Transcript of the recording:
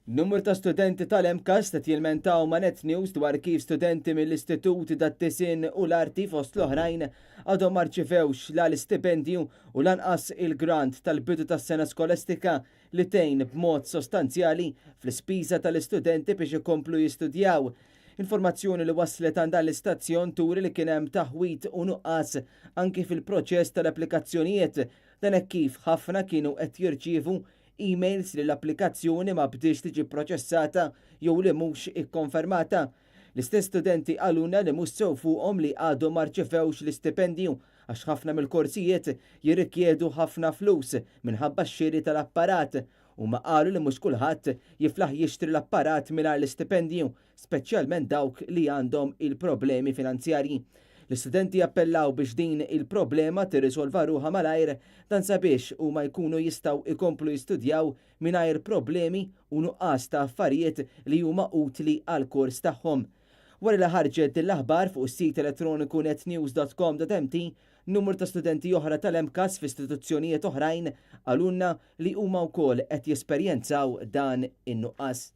Numru ta' studenti tal-MCAS qed jilmentaw ma' Net News dwar kif studenti mill-istituti tat-tisin u l-arti fost l-oħrajn għadhom ma rċevewx la l-istipendju u lanqas il-grant tal-bidu tas-sena skolastika li tgħin b'mod sostanzjali fl-ispiża tal-istudenti biex ikomplu jistudjaw. Informazzjoni li waslet għand l-istazzjon turi li kien hemm taħwit u nuqqas anki fil-proċess tal-applikazzjonijiet dan hekk kif ħafna kienu qed jirċievu emails li l-applikazzjoni ma bdiex tiġi proċessata jew li mhux ikkonfermata. L-istess studenti għaluna li mhux sew fuqhom li għadhom ma rċevewx l-istipendju għax ħafna mill-korsijiet jirrikjedu ħafna flus minħabba x-xiri tal-apparat u ma qalu li mhux kulħadd jiflaħ jixtri l-apparat mingħajr l-istipendju, speċjalment dawk li għandhom il-problemi finanzjarji. L-istudenti appellaw biex din il-problema tirrisolva ruħa malajr dan sabiex huma jkunu jistgħu ikomplu jistudjaw mingħajr problemi u nuqqas ta' affarijiet li huma utli għal kors tagħhom. Wara li ħarġet l-aħbar fuq is-sit elettroniku netnews.com.mt, numru ta' studenti oħra tal-MCAS f'istituzzjonijiet oħrajn għalunna li huma wkoll qed jesperjenzaw dan in-nuqqas.